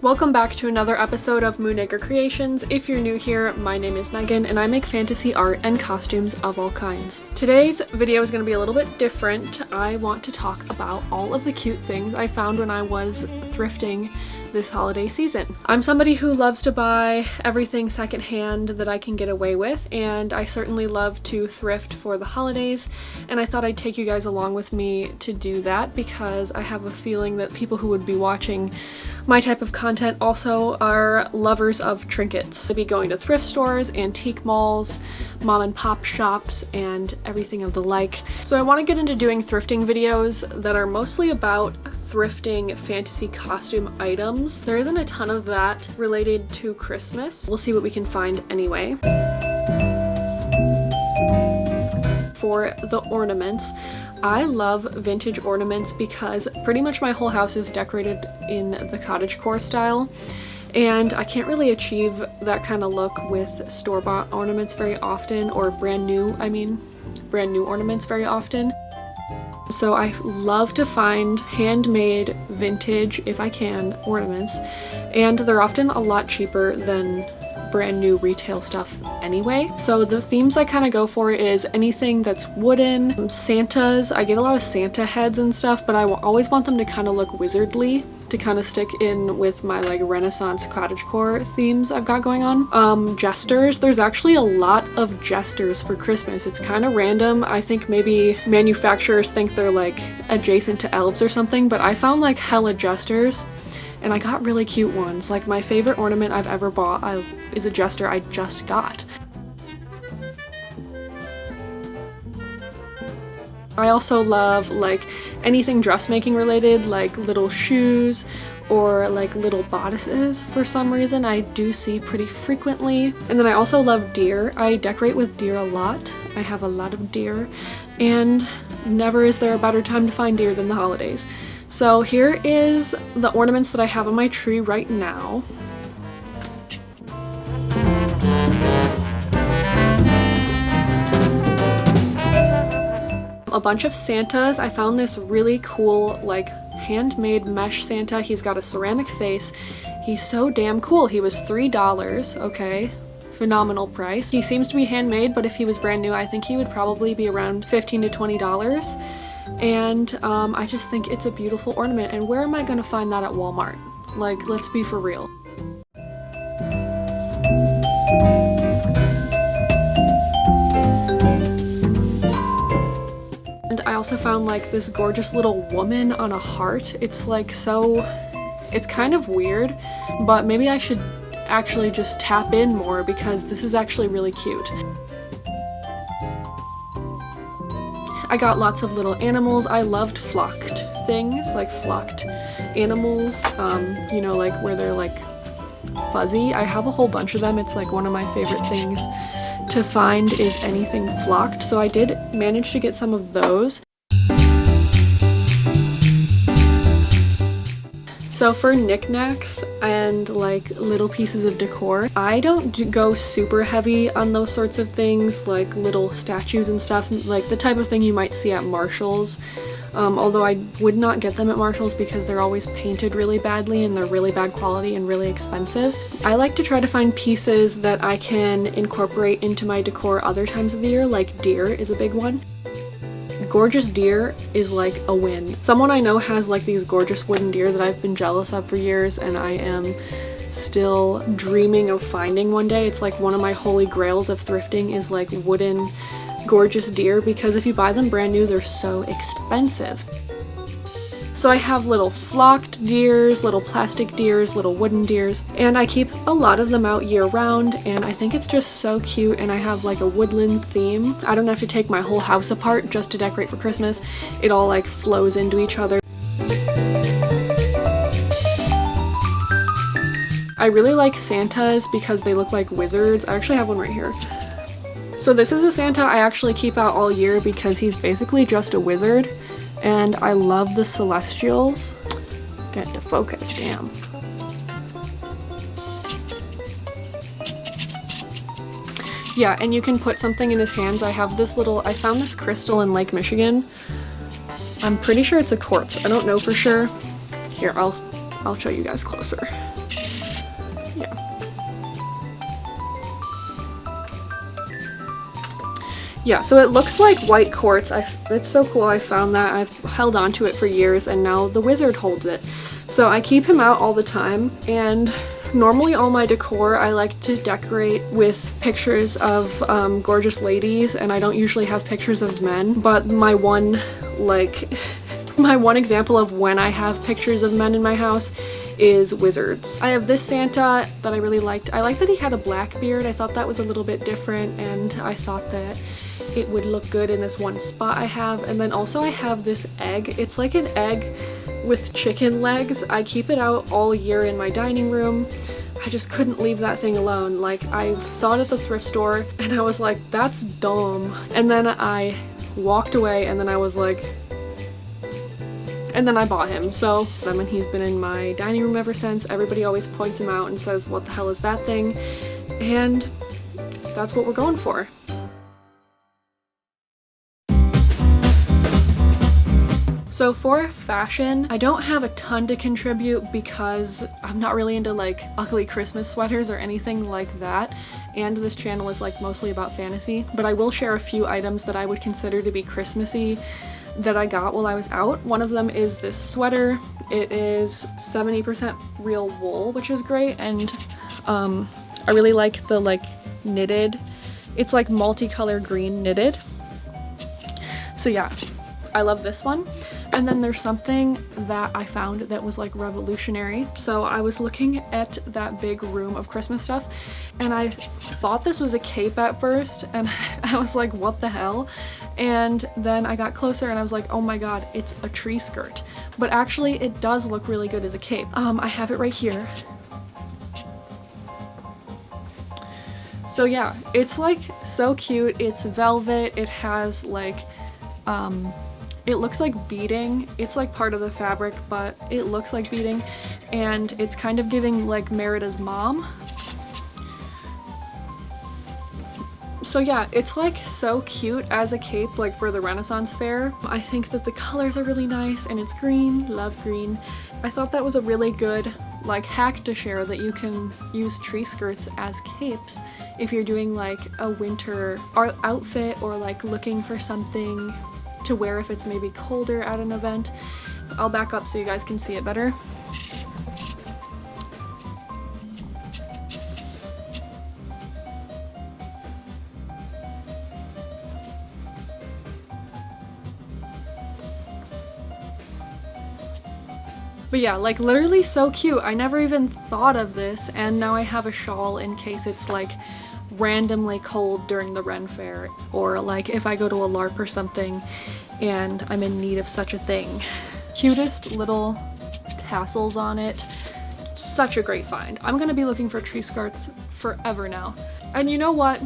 Welcome back to another episode of MoonacreCreations. If you're new here, my name is Megan and I make fantasy art and costumes of all kinds. Today's video is going to be a little bit different. I want to talk about all of the cute things I found when I was thrifting this holiday season. I'm somebody who loves to buy everything secondhand that I can get away with, and I certainly love to thrift for the holidays, and I thought I'd take you guys along with me to do that because I have a feeling that people who would be watching my type of content also are lovers of trinkets. I'd be going to thrift stores, antique malls, mom and pop shops, and everything of the like. So I want to get into doing thrifting videos that are mostly about thrifting fantasy costume items. There isn't a ton of that related to Christmas. We'll see what we can find anyway. For the ornaments, I love vintage ornaments because pretty much my whole house is decorated in the cottagecore style, and I can't really achieve that kind of look with store-bought ornaments very often, or brand new ornaments very often. So I love to find handmade vintage, if I can, ornaments, and they're often a lot cheaper than brand new retail stuff anyway. So the themes I kind of go for is anything that's wooden, Santas. I get a lot of Santa heads and stuff, but I always want them to kind of look wizardly, to kind of stick in with my like Renaissance cottagecore themes I've got going on. Jesters. There's actually a lot of jesters for Christmas. It's kind of random. I think maybe manufacturers think they're like adjacent to elves or something, but I found like hella jesters and I got really cute ones. Like my favorite ornament I've ever bought is a jester I just got. I also love like anything dressmaking related, like little shoes or like little bodices for some reason I do see pretty frequently. And then I also love deer. I decorate with deer a lot. I have a lot of deer, and never is there a better time to find deer than the holidays. So here is the ornaments that I have on my tree right now. A bunch of Santas. I found this really cool like handmade mesh Santa. He's got a ceramic face. He's so damn cool. He was $3, okay? Phenomenal price. He seems to be handmade, but if he was brand new, I think he would probably be around $15 to $20. And I just think it's a beautiful ornament. And where am I gonna find that at Walmart? Like, let's be for real. And I also found like this gorgeous little woman on a heart. It's like it's kind of weird, but maybe I should actually just tap in more because this is actually really cute. I got lots of little animals. I loved flocked things, like flocked animals, you know, like where they're like fuzzy. I have a whole bunch of them. It's like one of my favorite things to find is anything flocked. So I did manage to get some of those. So for knickknacks and like little pieces of decor, I don't go super heavy on those sorts of things, like little statues and stuff, like the type of thing you might see at Marshall's. Although I would not get them at Marshall's because they're always painted really badly and they're really bad quality and really expensive. I like to try to find pieces that I can incorporate into my decor other times of the year, like deer is a big one. Gorgeous deer is like a win. Someone I know has like these gorgeous wooden deer that I've been jealous of for years, and I am still dreaming of finding one day. It's like one of my holy grails of thrifting is like wooden gorgeous deer, because if you buy them brand new, they're so expensive. So I have little flocked deers, little plastic deers, little wooden deers, and I keep a lot of them out year round, and I think it's just so cute. And I have like a woodland theme. I don't have to take my whole house apart just to decorate for Christmas. It all like flows into each other. I really like Santas because they look like wizards. I actually have one right here. So this is a Santa I actually keep out all year because he's basically just a wizard. And I love the celestials. Get to focus, damn. Yeah, and you can put something in his hands. I found this crystal in Lake Michigan. I'm pretty sure it's a quartz. I don't know for sure. Here, I'll show you guys closer. Yeah. Yeah, so it looks like white quartz. It's so cool. I found that. I've held on to it for years, and now the wizard holds it. So I keep him out all the time, and normally all my decor I like to decorate with pictures of gorgeous ladies, and I don't usually have pictures of men, but my one example of when I have pictures of men in my house is wizards. I have this Santa that I really liked. I like that he had a black beard. I thought that was a little bit different, and I thought that it would look good in this one spot I have. And then also I have this egg. It's like an egg with chicken legs. I keep it out all year in my dining room. I just couldn't leave that thing alone. Like, I saw it at the thrift store and I was like, that's dumb. And then I walked away, and then I was like, and then I bought him. So, I mean, he's been in my dining room ever since. Everybody always points him out and says, what the hell is that thing? And that's what we're going for. So for fashion, I don't have a ton to contribute because I'm not really into like ugly Christmas sweaters or anything like that. And this channel is like mostly about fantasy, but I will share a few items that I would consider to be Christmassy that I got while I was out. One of them is this sweater. It is 70% real wool, which is great. And I really like the like knitted, it's like multicolored green knitted. So yeah, I love this one. And then there's something that I found that was like revolutionary. So I was looking at that big room of Christmas stuff, and I thought this was a cape at first, and I was like, what the hell? And then I got closer and I was like, oh my god, it's a tree skirt. But actually it does look really good as a cape. I have it right here. So yeah, it's like so cute. It's velvet. It has like it looks like beading. It's like part of the fabric, but it looks like beading, and it's kind of giving like Merida's mom. So yeah, it's like so cute as a cape, like for the Renaissance fair. I think that the colors are really nice, and it's green. Love green. I thought that was a really good like hack to share, that you can use tree skirts as capes if you're doing like a winter outfit, or like looking for something to wear if it's maybe colder at an event. I'll back up so you guys can see it better. But yeah, like literally so cute. I never even thought of this, and now I have a shawl in case it's like randomly cold during the Ren Fair, or like if I go to a LARP or something and I'm in need of such a thing. Cutest little tassels on it. Such a great find. I'm gonna be looking for tree skirts forever now. And you know what?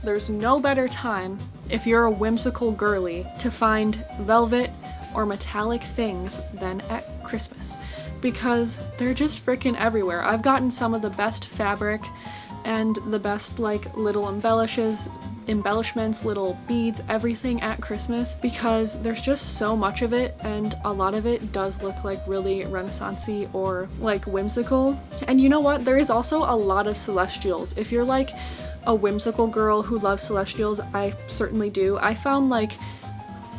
There's no better time, if you're a whimsical girly, to find velvet or metallic things than at Christmas, because they're just freaking everywhere. I've gotten some of the best fabric and the best like little embellishments, little beads, everything at Christmas, because there's just so much of it, and a lot of it does look like really Renaissance-y or like whimsical. And you know what? There is also a lot of celestials. If you're like a whimsical girl who loves celestials, I certainly do. I found like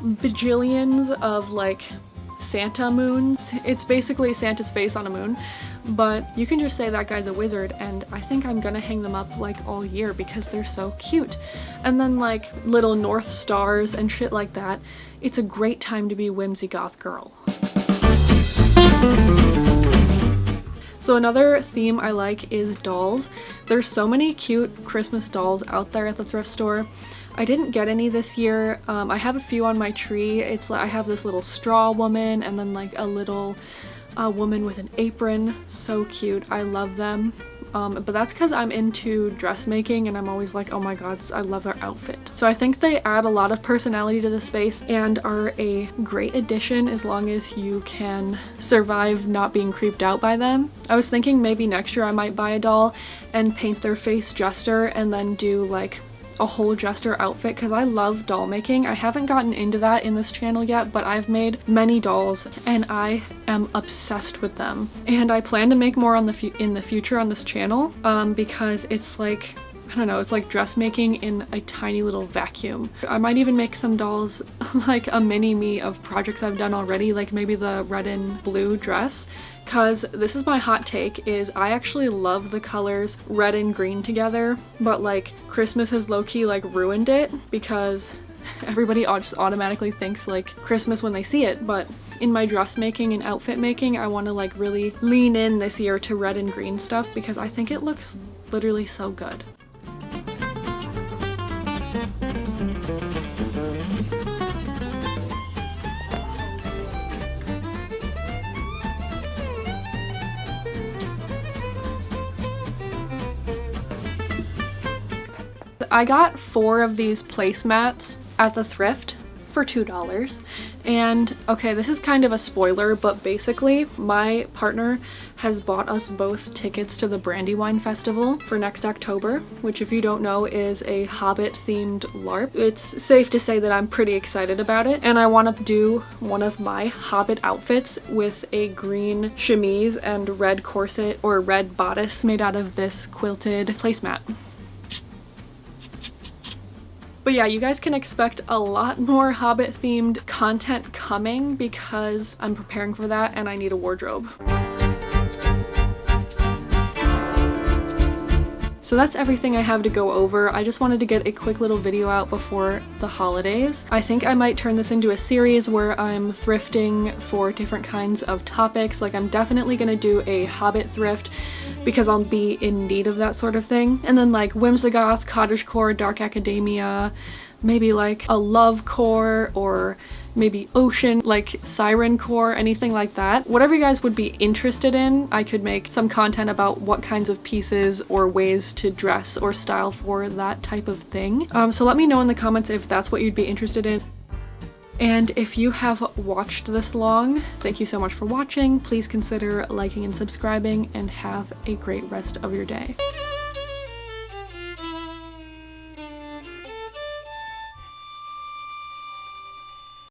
bajillions of like Santa moons. It's basically Santa's face on a moon, but you can just say that guy's a wizard, and I think I'm gonna hang them up like all year because they're so cute. And then like little North Stars and shit like that. It's a great time to be a whimsy goth girl. So another theme I like is dolls. There's so many cute Christmas dolls out there at the thrift store. I didn't get any this year. I have a few on my tree. It's like I have this little straw woman, and then like a little woman with an apron. So cute. I love them. But that's because I'm into dressmaking, and I'm always like, oh my god, I love their outfit. So I think they add a lot of personality to the space and are a great addition as long as you can survive not being creeped out by them. I was thinking maybe next year I might buy a doll and paint their face jester, and then do like a whole jester outfit because I love doll making. I haven't gotten into that in this channel yet, but I've made many dolls and I am obsessed with them. And I plan to make more on in the future on this channel because it's like, I don't know, it's like dressmaking in a tiny little vacuum. I might even make some dolls like a mini me of projects I've done already, like maybe the red and blue dress. Cause this is my hot take, is I actually love the colors red and green together, but like Christmas has low-key like ruined it because everybody just automatically thinks like Christmas when they see it. But in my dressmaking and outfit making, I want to like really lean in this year to red and green stuff because I think it looks literally so good. I got 4 of these placemats at the Thrift for $2. And okay, this is kind of a spoiler, but basically my partner has bought us both tickets to the Brandywine Festival for next October, which if you don't know is a Hobbit themed LARP. It's safe to say that I'm pretty excited about it, and I want to do one of my Hobbit outfits with a green chemise and red corset or red bodice made out of this quilted placemat. But yeah, you guys can expect a lot more Hobbit themed content coming because I'm preparing for that and I need a wardrobe. So that's everything I have to go over. I just wanted to get a quick little video out before the holidays. I think I might turn this into a series where I'm thrifting for different kinds of topics. Like I'm definitely gonna do a Hobbit thrift because I'll be in need of that sort of thing. And then like whimsical, cottagecore, dark academia, maybe like a love core or maybe ocean, like siren core, anything like that. Whatever you guys would be interested in, I could make some content about what kinds of pieces or ways to dress or style for that type of thing. So let me know in the comments if that's what you'd be interested in. And if you have watched this long, thank you so much for watching. Please consider liking and subscribing and have a great rest of your day.